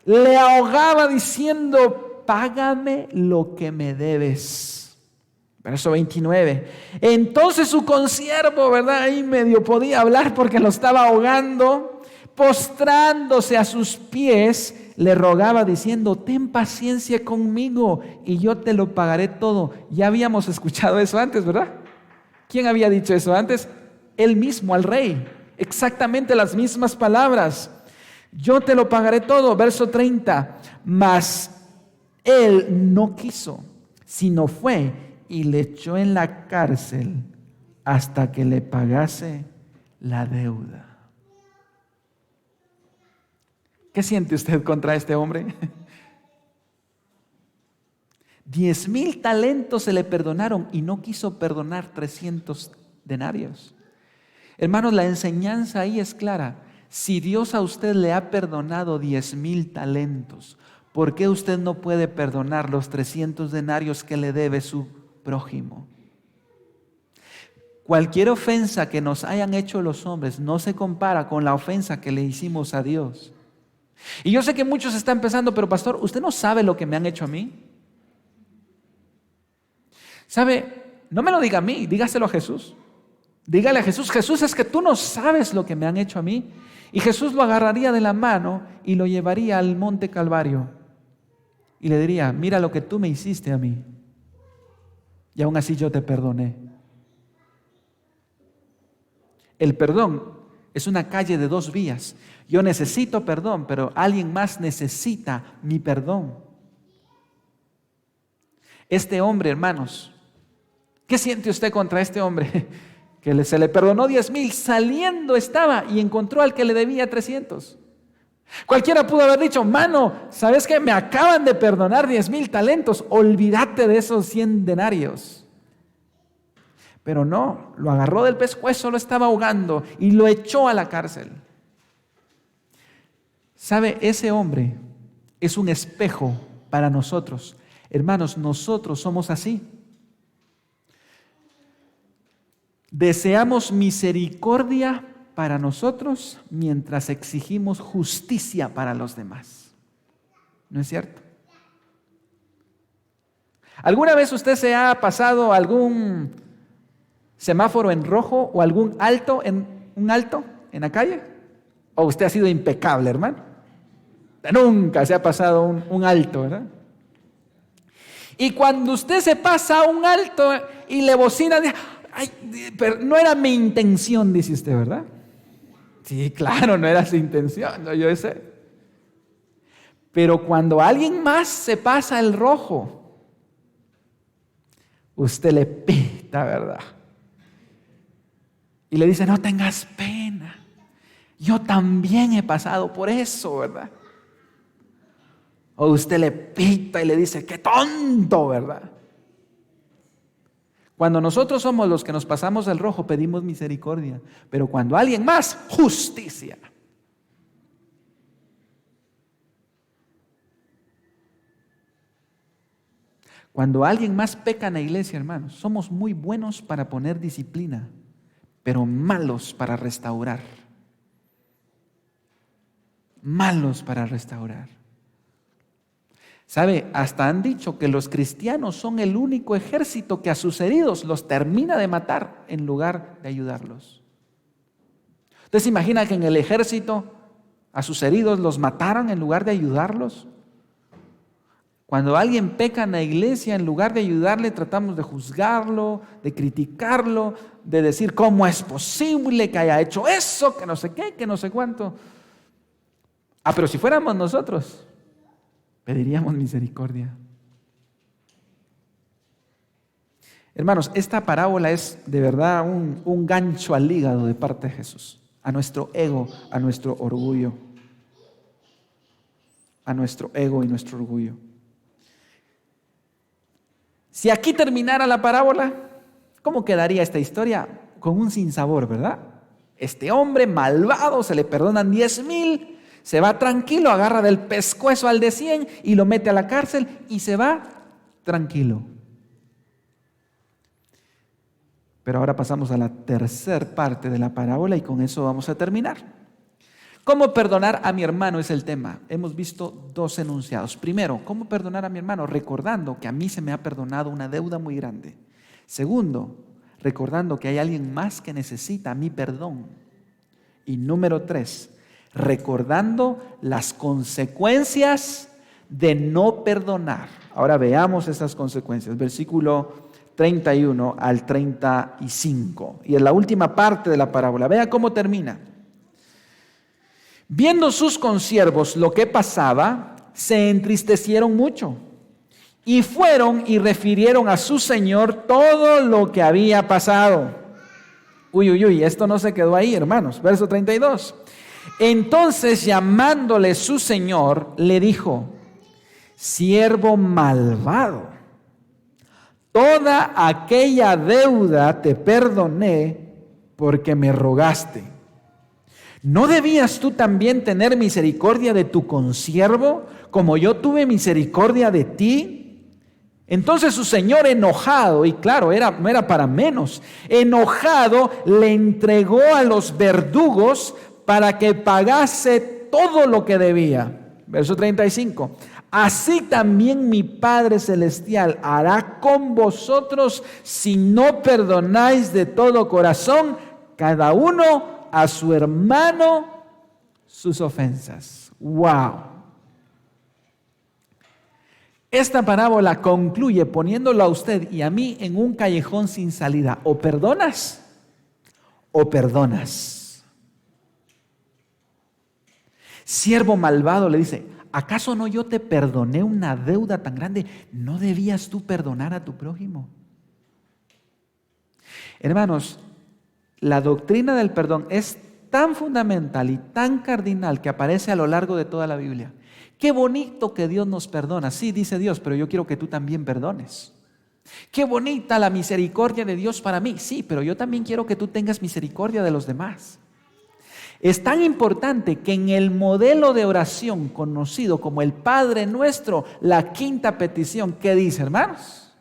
le ahogaba diciendo, págame lo que me debes. Verso 29. Entonces su consiervo, ¿verdad? Ahí medio podía hablar porque lo estaba ahogando, postrándose a sus pies, le rogaba diciendo, ten paciencia conmigo y yo te lo pagaré todo. Ya habíamos escuchado eso antes, ¿verdad? ¿Quién había dicho eso antes? Él mismo, al rey. Exactamente las mismas palabras. Yo te lo pagaré todo. Verso 30. Mas él no quiso, sino fue y le echó en la cárcel hasta que le pagase la deuda. ¿Qué siente usted contra este hombre? 10,000 talentos se le perdonaron y no quiso perdonar 300 denarios. Hermanos, la enseñanza ahí es clara. Si Dios a usted le ha perdonado 10,000 talentos, ¿por qué usted no puede perdonar los 300 denarios que le debe su prójimo? Cualquier ofensa que nos hayan hecho los hombres no se compara con la ofensa que le hicimos a Dios. Y yo sé que muchos están pensando, pero pastor, ¿usted no sabe lo que me han hecho a mí? ¿Sabe? No me lo diga a mí, dígaselo a Jesús. Dígale a Jesús, Jesús, es que tú no sabes lo que me han hecho a mí. Y Jesús lo agarraría de la mano y lo llevaría al monte Calvario. Y le diría, mira lo que tú me hiciste a mí. Y aún así yo te perdoné. El perdón es una calle de 2 vías. Yo necesito perdón, pero alguien más necesita mi perdón. Este hombre, hermanos, ¿qué siente usted contra este hombre? Que se le perdonó 10,000, saliendo estaba y encontró al que le debía 300. Cualquiera pudo haber dicho, mano, ¿sabes qué? Me acaban de perdonar 10,000 talentos, olvídate de esos 100 denarios. Pero no, lo agarró del pescuezo, lo estaba ahogando y lo echó a la cárcel. ¿Sabe? Ese hombre es un espejo para nosotros. Hermanos, nosotros somos así. Deseamos misericordia para nosotros mientras exigimos justicia para los demás. ¿No es cierto? ¿Alguna vez usted se ha pasado algún semáforo en rojo o algún alto en la calle? ¿O usted ha sido impecable, hermano? Nunca se ha pasado un alto, ¿verdad? Y cuando usted se pasa un alto y le bocina, ay, pero no era mi intención, dice usted, ¿verdad? Sí, claro, no era su intención, no, yo sé. Pero cuando alguien más se pasa el rojo, usted le pita, ¿verdad? Y le dice, no tengas pena. Yo también he pasado por eso, ¿verdad? O usted le pita y le dice, qué tonto, ¿verdad? Cuando nosotros somos los que nos pasamos el rojo, pedimos misericordia. Pero cuando alguien más, justicia. Cuando alguien más peca en la iglesia, hermanos, somos muy buenos para poner disciplina, pero malos para restaurar. Malos para restaurar. ¿Sabe? Hasta han dicho que los cristianos son el único ejército que a sus heridos los termina de matar en lugar de ayudarlos. ¿Usted se imagina que en el ejército a sus heridos los mataran en lugar de ayudarlos? Cuando alguien peca en la iglesia, en lugar de ayudarle, tratamos de juzgarlo, de criticarlo, de decir cómo es posible que haya hecho eso, que no sé qué, que no sé cuánto. Pero si fuéramos nosotros, pediríamos misericordia. Hermanos, esta parábola es de verdad un gancho al hígado de parte de Jesús, a nuestro ego, a nuestro orgullo, a nuestro ego y nuestro orgullo. Si aquí terminara la parábola, ¿cómo quedaría esta historia? Con un sinsabor, ¿verdad? Este hombre malvado, se le perdonan 10,000, se va tranquilo, agarra del pescuezo al de 100 y lo mete a la cárcel y se va tranquilo. Pero ahora pasamos a la tercera parte de la parábola y con eso vamos a terminar. ¿Cómo perdonar a mi hermano? Es el tema. Hemos visto dos enunciados. Primero, ¿cómo perdonar a mi hermano? Recordando que a mí se me ha perdonado una deuda muy grande. Segundo, recordando que hay alguien más que necesita mi perdón. Y número 3, recordando las consecuencias de no perdonar. Ahora veamos esas consecuencias. Versículo 31 al 35. Y en la última parte de la parábola. Vea cómo termina. Viendo sus consiervos lo que pasaba, se entristecieron mucho y fueron y refirieron a su señor todo lo que había pasado. Uy, esto no se quedó ahí, hermanos. Verso 32. Entonces, llamándole su señor, le dijo: siervo malvado, toda aquella deuda te perdoné porque me rogaste. ¿No debías tú también tener misericordia de tu consiervo, como yo tuve misericordia de ti? Entonces su señor, enojado, y claro, no era para menos, enojado, le entregó a los verdugos para que pagase todo lo que debía. Verso 35. Así también mi Padre Celestial hará con vosotros si no perdonáis de todo corazón cada uno a su hermano sus ofensas. ¡Wow! Esta parábola concluye poniéndolo a usted y a mí en un callejón sin salida. O perdonas o perdonas. Siervo malvado le dice: ¿acaso no yo te perdoné una deuda tan grande? ¿No debías tú perdonar a tu prójimo? Hermanos, la doctrina del perdón es tan fundamental y tan cardinal que aparece a lo largo de toda la Biblia. Qué bonito que Dios nos perdona. Sí, dice Dios, pero yo quiero que tú también perdones. Qué bonita la misericordia de Dios para mí. Sí, pero yo también quiero que tú tengas misericordia de los demás. Es tan importante que en el modelo de oración conocido como el Padre Nuestro, la quinta petición, ¿qué dice, hermanos?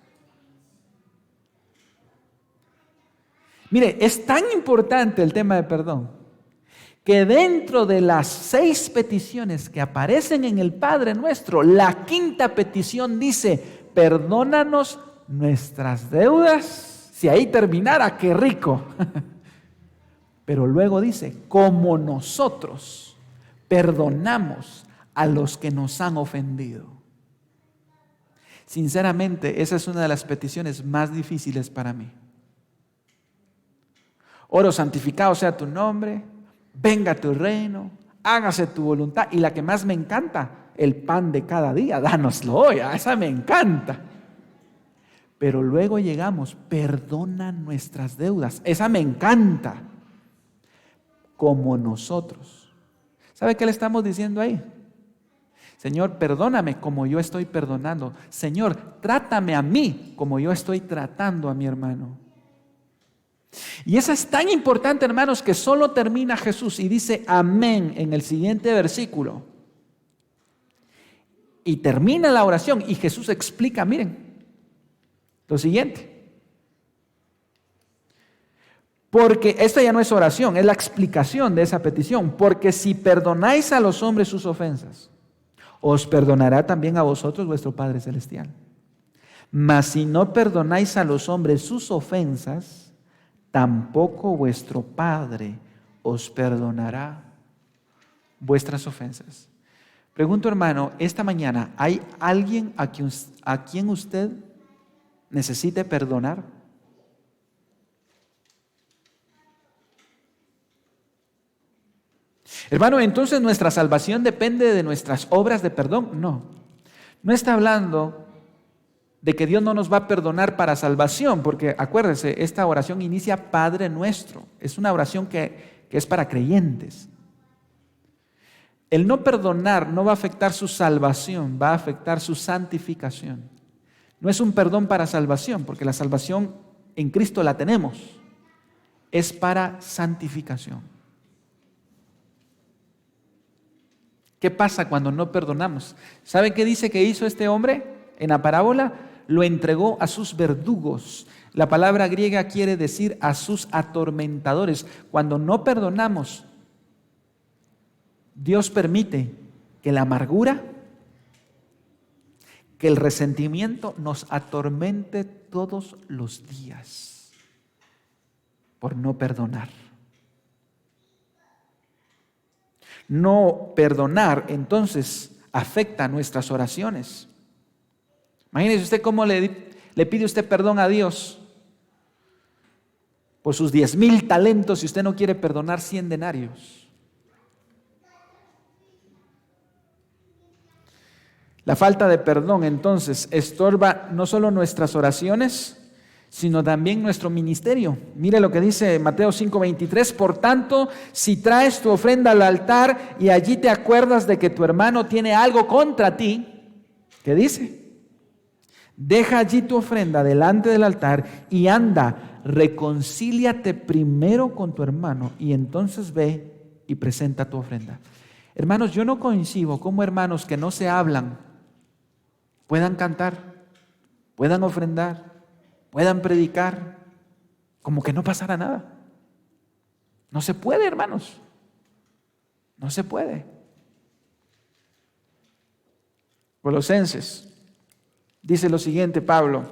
Mire, es tan importante el tema de perdón, que dentro de las 6 peticiones que aparecen en el Padre Nuestro, la quinta petición dice, perdónanos nuestras deudas. Si ahí terminara, qué rico. Pero luego dice, como nosotros perdonamos a los que nos han ofendido. Sinceramente, esa es una de las peticiones más difíciles para mí. Oro, santificado sea tu nombre, venga tu reino, hágase tu voluntad. Y la que más me encanta, el pan de cada día, dánoslo hoy, esa me encanta. Pero luego llegamos, perdona nuestras deudas, esa me encanta. Como nosotros. ¿Sabe qué le estamos diciendo ahí? Señor, perdóname como yo estoy perdonando. Señor, trátame a mí como yo estoy tratando a mi hermano. Y eso es tan importante, hermanos, que solo termina Jesús y dice amén en el siguiente versículo. Y termina la oración y Jesús explica, miren, lo siguiente. Porque esta ya no es oración, es la explicación de esa petición. Porque si perdonáis a los hombres sus ofensas, os perdonará también a vosotros vuestro Padre Celestial. Mas si no perdonáis a los hombres sus ofensas, tampoco vuestro Padre os perdonará vuestras ofensas. Pregunto, hermano, esta mañana, ¿hay alguien a quien usted necesite perdonar? Hermano, entonces nuestra salvación depende de nuestras obras de perdón. No, no está hablando de que Dios no nos va a perdonar para salvación, porque acuérdense, esta oración inicia Padre Nuestro. Es una oración que es para creyentes. El no perdonar no va a afectar su salvación, va a afectar su santificación. No es un perdón para salvación, porque la salvación en Cristo la tenemos. Es para santificación. ¿Qué pasa cuando no perdonamos? ¿Sabe qué dice que hizo este hombre en la parábola? Lo entregó a sus verdugos. La palabra griega quiere decir a sus atormentadores. Cuando no perdonamos, Dios permite que la amargura, que el resentimiento nos atormente todos los días por no perdonar. No perdonar, entonces, afecta nuestras oraciones. Imagínese usted cómo le pide usted perdón a Dios por sus 10,000 talentos si usted no quiere perdonar 100 denarios. La falta de perdón, entonces, estorba no solo nuestras oraciones, sino también nuestro ministerio. Mire lo que dice Mateo 5:23, por tanto, si traes tu ofrenda al altar y allí te acuerdas de que tu hermano tiene algo contra ti, ¿qué dice? Deja allí tu ofrenda delante del altar y anda, reconcíliate primero con tu hermano y entonces ve y presenta tu ofrenda. Hermanos, yo no coincido como hermanos que no se hablan puedan cantar, puedan ofrendar, puedan predicar, como que no pasara nada. No se puede, hermanos. No se puede. Colosenses dice lo siguiente, Pablo: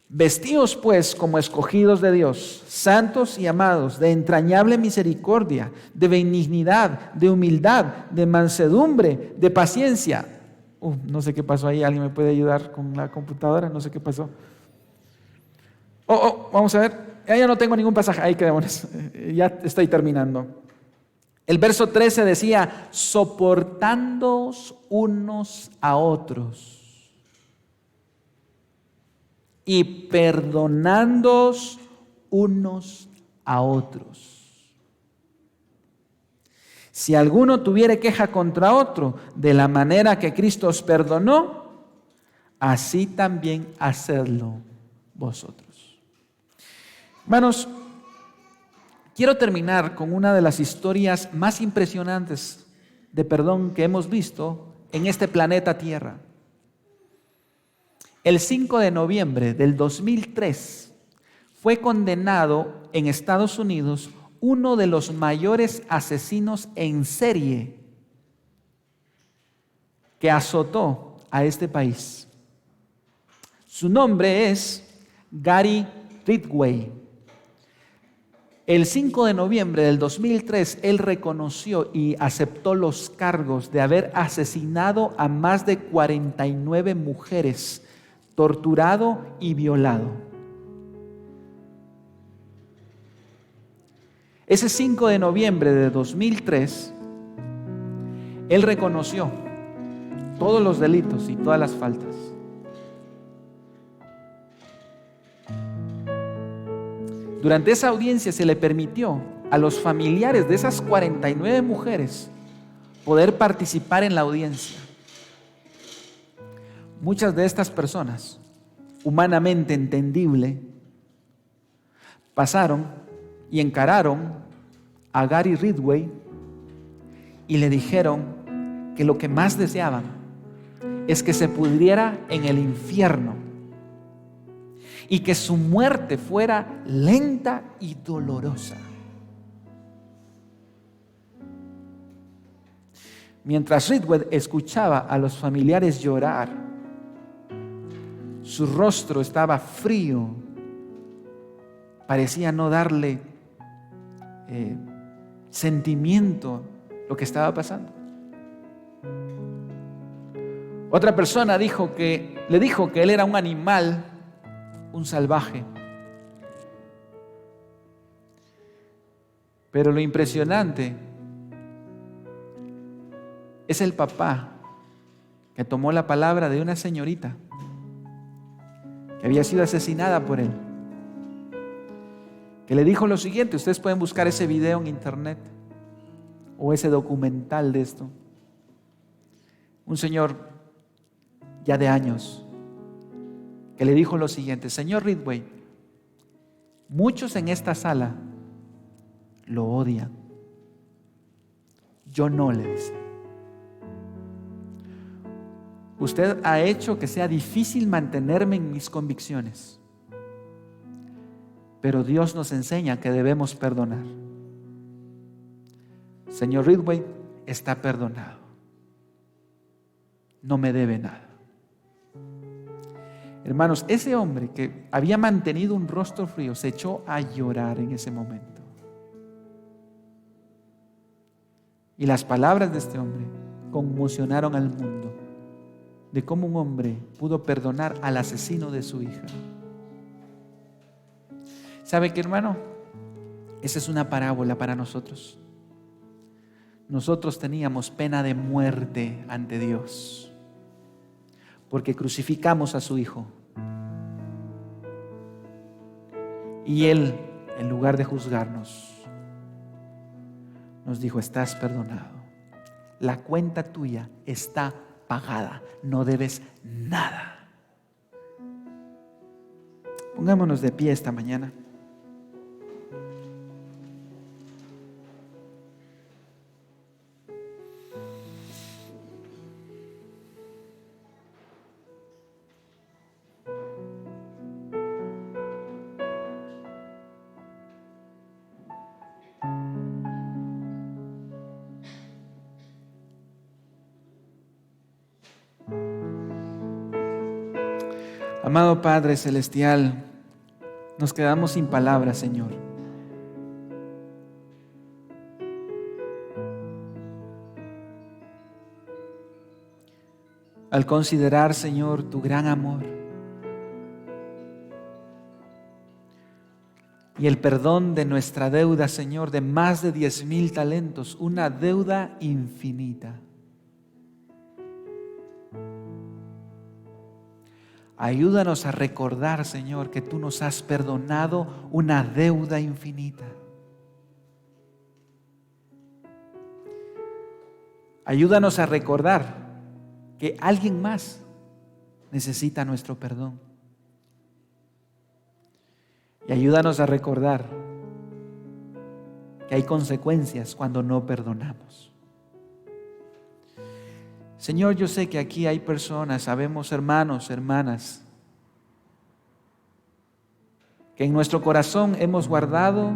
vestíos pues como escogidos de Dios, santos y amados, de entrañable misericordia, de benignidad, de humildad, de mansedumbre, de paciencia. No sé qué pasó ahí, alguien me puede ayudar con la computadora, no sé qué pasó. Vamos a ver, ya no tengo ningún pasaje, ahí quedémonos, ya estoy terminando. El verso 13 decía, soportándoos unos a otros y perdonándoos unos a otros. Si alguno tuviere queja contra otro, de la manera que Cristo os perdonó, así también hacedlo vosotros. Hermanos, quiero terminar con una de las historias más impresionantes de perdón que hemos visto en este planeta Tierra. El 5 de noviembre del 2003 fue condenado en Estados Unidos uno de los mayores asesinos en serie que azotó a este país. Su nombre es Gary Ridgway. El 5 de noviembre del 2003, él reconoció y aceptó los cargos de haber asesinado a más de 49 mujeres, torturado y violado. Ese 5 de noviembre de 2003, él reconoció todos los delitos y todas las faltas. Durante esa audiencia se le permitió a los familiares de esas 49 mujeres poder participar en la audiencia. Muchas de estas personas, humanamente entendible, pasaron y encararon a Gary Ridgway y le dijeron que lo que más deseaban es que se pudriera en el infierno y que su muerte fuera lenta y dolorosa. Mientras Ridgway escuchaba a los familiares llorar, su rostro estaba frío, parecía no darle sentimiento lo que estaba pasando. Otra persona le dijo que él era un animal, un salvaje. Pero lo impresionante es el papá que tomó la palabra de una señorita que había sido asesinada por él, que le dijo lo siguiente. Ustedes pueden buscar ese video en internet o ese documental de esto. Un señor ya de años que le dijo lo siguiente: señor Ridgway, muchos en esta sala lo odian. Yo no, le dice. Usted ha hecho que sea difícil mantenerme en mis convicciones, pero Dios nos enseña que debemos perdonar. Señor Ridgway, está perdonado. No me debe nada. Hermanos, ese hombre que había mantenido un rostro frío se echó a llorar en ese momento. Y las palabras de este hombre conmocionaron al mundo de cómo un hombre pudo perdonar al asesino de su hija. ¿Sabe qué, hermano? Esa es una parábola para nosotros. Nosotros teníamos pena de muerte ante Dios porque crucificamos a su hijo. Y Él, en lugar de juzgarnos, nos dijo: estás perdonado. La cuenta tuya está pagada. No debes nada. Pongámonos de pie esta mañana. Amado Padre Celestial, nos quedamos sin palabras, Señor. Al considerar, Señor, tu gran amor y el perdón de nuestra deuda, Señor, de más de 10,000 talentos, una deuda infinita. Ayúdanos a recordar, Señor, que tú nos has perdonado una deuda infinita. Ayúdanos a recordar que alguien más necesita nuestro perdón. Y ayúdanos a recordar que hay consecuencias cuando no perdonamos. Señor, yo sé que aquí hay personas, sabemos hermanos, hermanas, que en nuestro corazón hemos guardado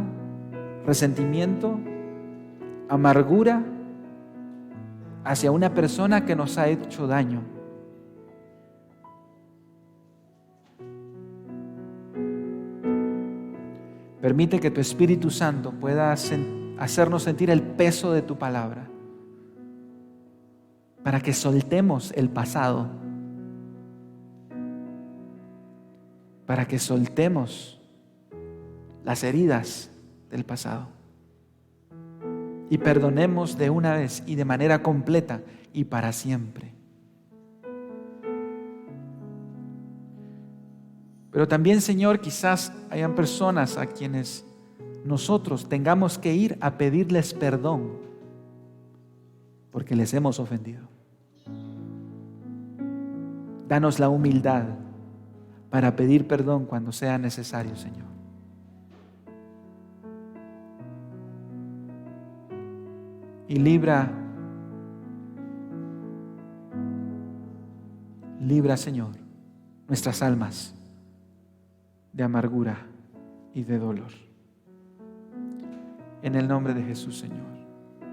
resentimiento, amargura hacia una persona que nos ha hecho daño. Permite que tu Espíritu Santo pueda hacernos sentir el peso de tu palabra, para que soltemos el pasado, para que soltemos las heridas del pasado y perdonemos de una vez y de manera completa y para siempre. Pero también, Señor, quizás hayan personas a quienes nosotros tengamos que ir a pedirles perdón porque les hemos ofendido. Danos la humildad para pedir perdón cuando sea necesario, Señor. Y libra, Señor, nuestras almas de amargura y de dolor. En el nombre de Jesús, Señor,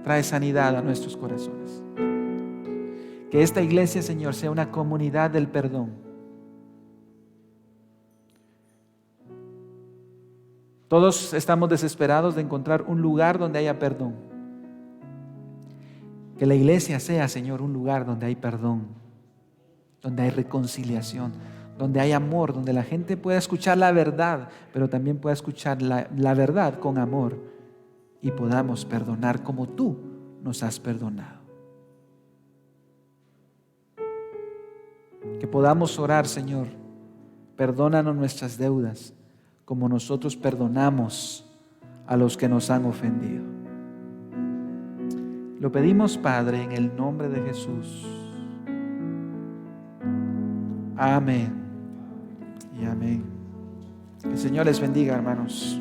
trae sanidad a nuestros corazones. Que esta iglesia, Señor, sea una comunidad del perdón. Todos estamos desesperados de encontrar un lugar donde haya perdón. Que la iglesia sea, Señor, un lugar donde hay perdón, donde hay reconciliación, donde hay amor, donde la gente pueda escuchar la verdad, pero también pueda escuchar la verdad con amor y podamos perdonar como tú nos has perdonado. Que podamos orar, Señor, perdónanos nuestras deudas como nosotros perdonamos a los que nos han ofendido. Lo pedimos, Padre, en el nombre de Jesús. Amén y amén. Que el Señor les bendiga, hermanos.